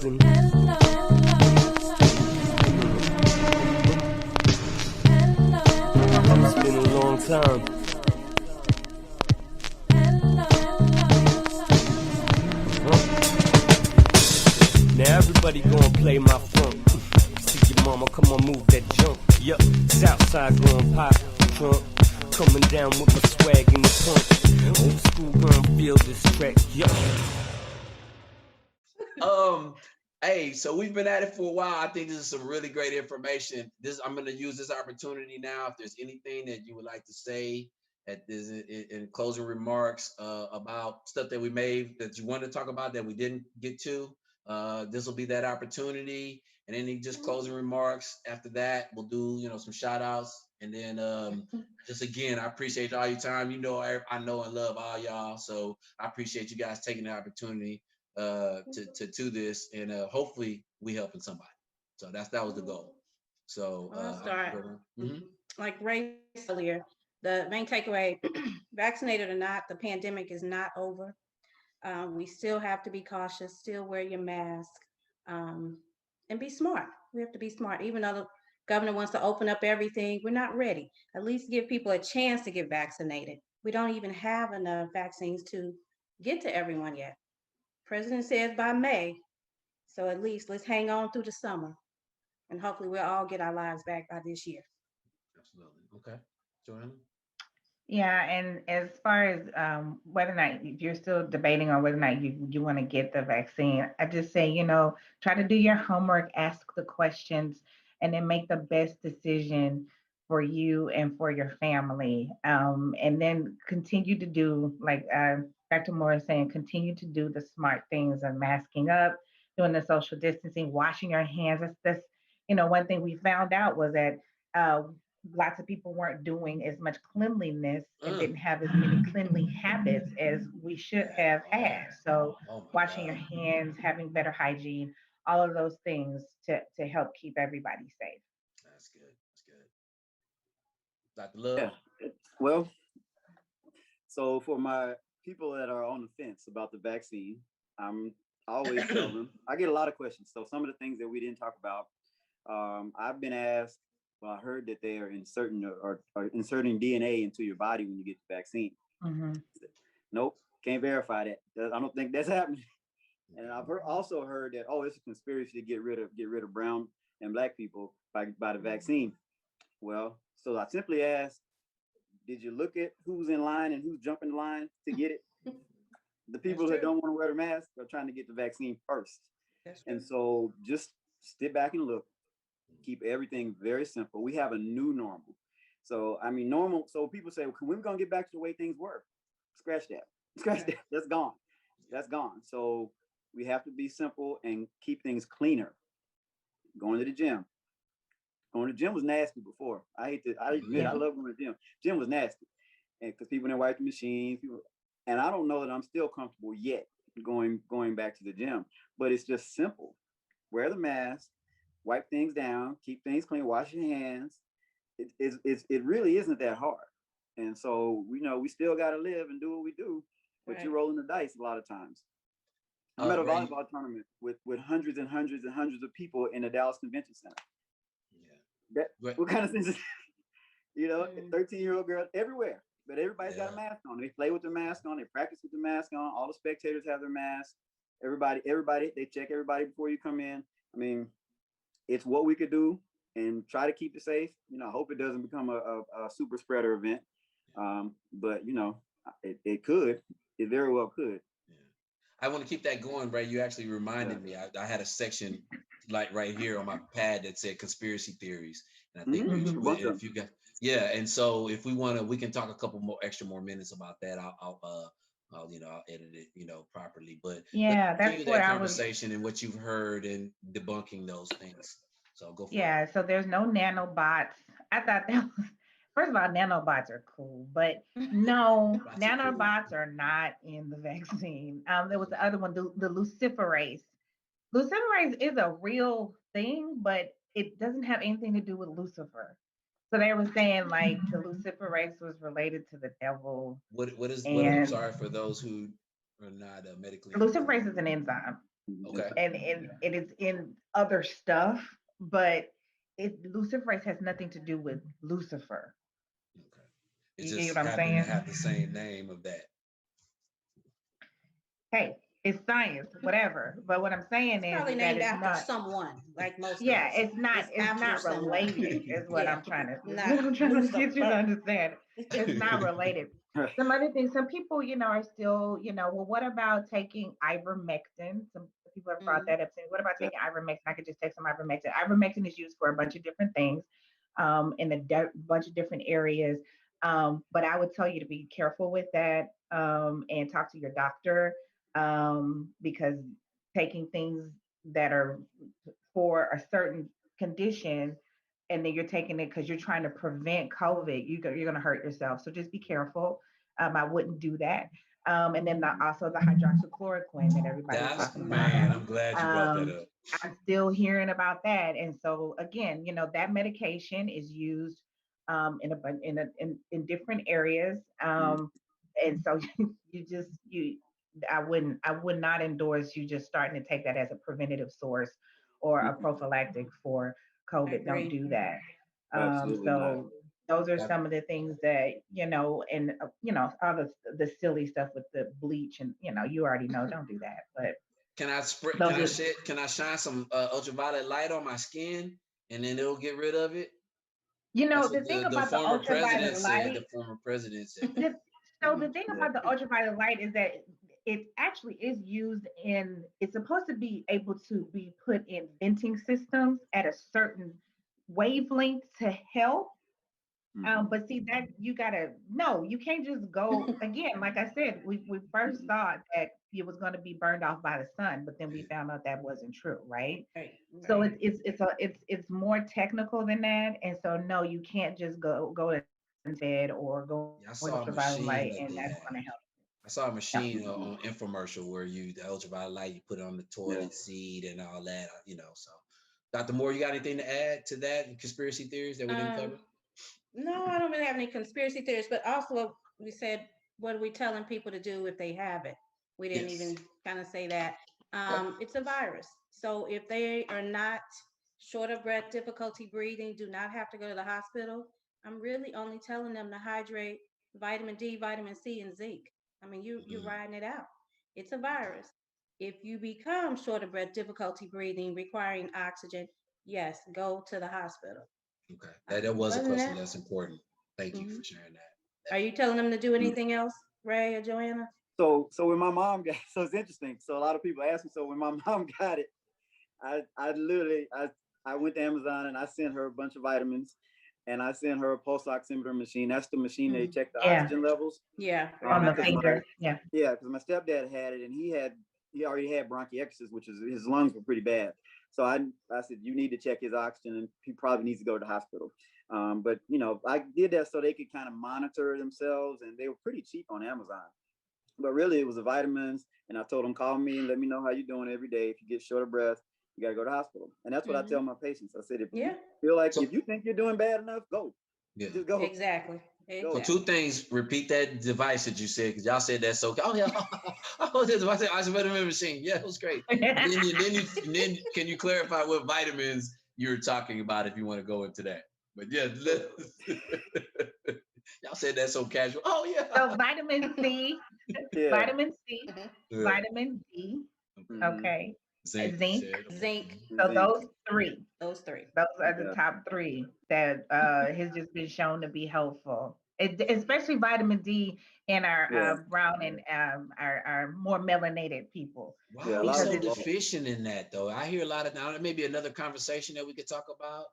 listen. It's been a long time. Now everybody gonna play my funk. See your mama, come on, move that junk. Yup, Southside going pop trunk. Coming down with my swag in the punk. Old school gonna feel this track. Yup. Hey, so we've been at it for a while. I think this is some really great information. I'm going to use this opportunity now. If there's anything that you would like to say at this in closing remarks about stuff that we made that you wanted to talk about that we didn't get to, this will be that opportunity. And any just closing remarks after that, we'll do some shout outs. And then just again, I appreciate all your time. I know and love all y'all. So I appreciate you guys taking the opportunity to this, and hopefully we helping somebody. So that was the goal. So I'll start. Mm-hmm. Like Ray said earlier, the main takeaway: vaccinated or not, the pandemic is not over. We still have to be cautious, still wear your mask, and be smart. We have to be smart, even though the governor wants to open up everything. We're not ready. At least give people a chance to get vaccinated. We don't even have enough vaccines to get to everyone yet. President says by May. So at least let's hang on through the summer and hopefully we'll all get our lives back by this year. Absolutely. Okay. Joanna? Yeah, and as far as whether or not if you're still debating on whether or not you want to get the vaccine, I just say, try to do your homework, ask the questions, and then make the best decision for you and for your family. And then continue to do, like Dr. Moore is saying, continue to do the smart things of masking up, doing the social distancing, washing your hands. That's one thing we found out was that lots of people weren't doing as much cleanliness and didn't have as many cleanly habits as we should have had. So washing your hands, having better hygiene, all of those things to help keep everybody safe. That's good. Dr. Love? Yeah. Well, so for my people that are on the fence about the vaccine, I'm always tell them, I get a lot of questions. So some of the things that we didn't talk about, I've been asked, well, I heard that they are inserting or inserting DNA into your body when you get the vaccine. Mm-hmm. Nope, can't verify that. I don't think that's happening. And I've also heard that it's a conspiracy to get rid of brown and black people by the vaccine. Well, so I simply asked, did you look at who's in line and who's jumping the line to get it? The people that don't want to wear the mask are trying to get the vaccine first. And so just sit back and look. Keep everything very simple. We have a new normal. So, normal. So people say, well, when are we going to get back to the way things were? Scratch that. That. That's gone. So we have to be simple and keep things cleaner. Going to the gym. Going to the gym was nasty before. I admit, I love going to the gym. Gym was nasty. And because people didn't wipe the machines. And I don't know that I'm still comfortable yet going back to the gym. But it's just simple. Wear the mask. Wipe things down, keep things clean, wash your hands. It really isn't that hard. And so we still got to live and do what we do, but you're rolling the dice a lot of times. I'm at a volleyball tournament with hundreds and hundreds and hundreds of people in the Dallas Convention Center. Yeah. What kind of things is 13-year-old girl everywhere, but everybody's got a mask on. They play with their mask on, they practice with their mask on, all the spectators have their masks. Everybody, they check everybody before you come in. It's what we could do and try to keep it safe. I hope it doesn't become a super spreader event. But it could. It very well could. Yeah. I want to keep that going, Ray. You actually reminded me. I had a section like right here on my pad that said conspiracy theories, and I think if you got and so if we want to, we can talk a couple more minutes about that. I'll edit it, properly. But that's what that conversation and what you've heard and debunking those things. So go for it. So there's no nanobots. I thought that was, first of all, nanobots are cool, but no, nanobots are not in the vaccine. There was the other one, the luciferase. Luciferase is a real thing, but it doesn't have anything to do with Lucifer. So they were saying like the luciferase was related to the devil. What I'm sorry for those who are not medically. Luciferase is an enzyme. Okay. and it is in other stuff, but luciferase has nothing to do with Lucifer. Okay. It You get just what I'm happened to saying? have the same name of that. Hey, it's science, whatever. But what I'm saying It's probably is that named it's after not. someone, like most Yeah, things. it's After not someone. related, is what Yeah, I'm trying to is not what I'm trying to get you to Lucifer. understand. It's not related. Some other things, some people, are still, well, what about taking ivermectin? Some people have brought Mhm. that up saying, what about taking ivermectin? I could just take some ivermectin. Ivermectin is used for a bunch of different things, in a bunch of different areas. But I would tell you to be careful with that, and talk to your doctor, because taking things that are for a certain condition, and then you're taking it because you're trying to prevent COVID, you're going to hurt yourself. So just be careful. I wouldn't do that. And then also the hydroxychloroquine that everybody's That's, talking about. man, I'm glad you brought that Um, up. I'm still hearing about that. And so again, that medication is used, in different areas. And so I would not endorse you just starting to take that as a preventative source or a prophylactic for I COVID. Don't agree. do that. Absolutely not. So those are That- some of the things that, and all the silly stuff with the bleach, and you already know, don't do that. But Can I spray? those Can I are, shed? Can I shine some ultraviolet light on my skin, and then it'll get rid of it? That's the what thing the about the former president ultraviolet said. light. The former president said that. So the thing Yeah. about the ultraviolet light is that it actually is used it's supposed to be able to be put in venting systems at a certain wavelength to help. But see that you gotta no, you can't just go again. Like I said, we first thought that it was going to be burned off by the sun, but then we found out that wasn't true, right? Right. So Right. it's more technical than that, and so no, you can't just go to bed or go Yeah, I with saw a ultraviolet machine light, that and did that's that. going to help. I saw a Yeah. machine on infomercial where the ultraviolet light, you put it on the Yeah. toilet seat and all that. So, Dr. Moore, you got anything to add to that? Conspiracy theories that we didn't cover? No, I don't really have any conspiracy theories, but also we said, what are we telling people to do if they have it? We didn't Yes. even kind of say that. It's a virus. So if they are not short of breath, difficulty breathing, do not have to go to the hospital. I'm really only telling them to hydrate, vitamin D, vitamin C, and zinc. I mean, you're Mm, riding it out. It's a virus. If you become short of breath, difficulty breathing, requiring oxygen, yes, go to the hospital. okay. That was a Other than question that, that's important. Thank you for mhm. sharing that. Are you telling them to do anything else, Ray or Joanna? So when my mom got, so it's interesting. So a lot of people ask me. So when my mom got it, I literally I went to Amazon and I sent her a bunch of vitamins, and I sent her a pulse oximeter machine. That's the machine they check the Yeah, oxygen levels. Yeah, on the Because finger. Yeah. because my stepdad had it, and he already had bronchiectasis, which is his lungs were pretty bad. So I said, you need to check his oxygen, and he probably needs to go to the hospital. But I did that so they could kind of monitor themselves, and they were pretty cheap on Amazon. But really, it was the vitamins, and I told them, call me and let me know how you're doing every day. If you get short of breath, you got to go to the hospital. And that's what I tell my patients. I said, if yeah, you feel like, So, if you think you're doing bad enough, go. yeah. Just go. exactly. So Exactly. two things. Repeat that device that you said because y'all said that so. Oh yeah, oh this device. I said vitamin machine. Yeah, it was great. And then can you clarify what vitamins you're talking about if you want to go into that? But yeah, y'all said that so casual. Oh yeah. So vitamin C, Yeah. vitamin C, Mhm. Yeah. vitamin D, Okay. okay, Zinc. You zinc. said. Okay. Zinc, So Zinc. those three, those three. those are the Yeah. top three that has just been shown to be helpful. Especially vitamin D in our Yeah. brown and our more melanated people. Why Yeah. are A we lot Because so of it's deficient in that though? I hear a lot of now. There may be another conversation that we could talk about.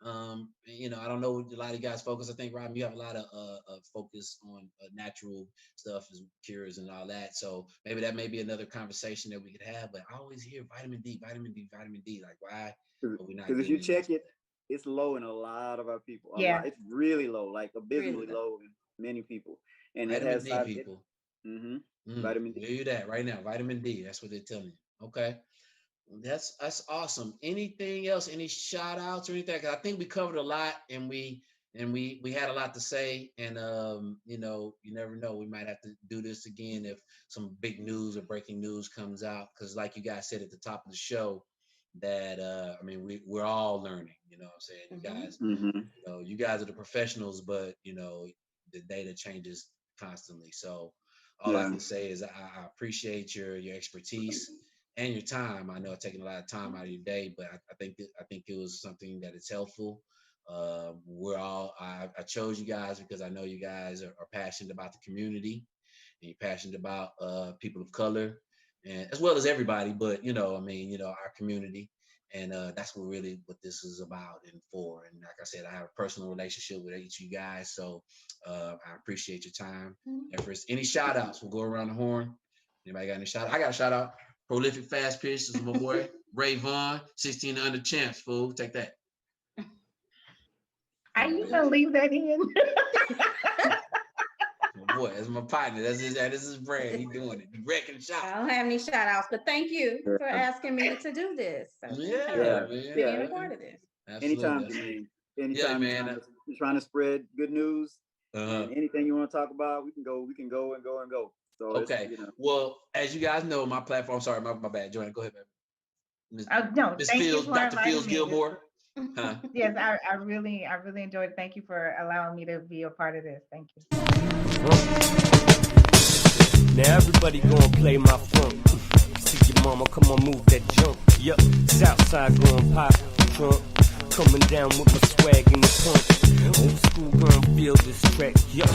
I don't know what a lot of you guys focus. I think Rob, you have a lot of focus on natural stuff as cures and all that. So maybe that may be another conversation that we could have. But I always hear vitamin D, vitamin D, vitamin D. Like why are we not Because if you getting enough? check it, it's low in a lot of our people. A yeah. lot. It's really low, like Really abysmally low. low in many people. And it Vitamin has D, side effects. people. Vitamin D. Hear you that right now. Vitamin D. That's what they're telling you. Okay. Well, that's awesome. Anything else? Any shout outs or anything? 'Cause I think we covered a lot, and and we had a lot to say, and you know, you never know, we might have to do this again if some big news or breaking news comes out, because like you guys said at the top of the show, that I mean, we're all learning, you know what I'm saying? You guys, Mm-hmm. you know, you guys are the professionals, but you know, the data changes constantly. So all I Yeah. can say is I appreciate your expertise and your time. I know it's taking a lot of time out of your day, but I think it was something that is helpful. We're all I chose you guys because I know you guys are passionate about the community, and you're passionate about people of color, and as well as everybody. But you know, I mean, you know, our community, and that's what really what this is about and for. And like I said, I have a personal relationship with each of you guys, so I appreciate your time. Efforts. Any shout outs? We'll go around the horn. Anybody got any shout out? I got a shout out. Prolific fast pitch. This is my boy Ray Vaughn, 16 under champs. Fool, take that. Are you gonna leave that in? My boy, that's my partner. That's his brand. He doing it. He wrecking shop. I don't have any shout outs, but thank you for asking me to do this. So thank you Yeah, for man. being a part of this. Anytime, Absolutely. anytime man. you're trying to spread good news, Uh-huh. and anything you want to talk about, we can go and go. So Okay. you know. Well, as you guys know, my platform. Sorry, my bad. Joanna, go ahead, baby. No, Miss thank you Fields, for Dr. inviting Fields me. Gilmore. Huh? Yes, I really enjoyed it. Thank you for allowing me to be a part of this. Thank you. Now everybody gonna play my funk. See your mama, come on, move that jump. Yup, Southside going pop trunk. Coming down with my swag in the pump. Old school gonna feel this track. Yup.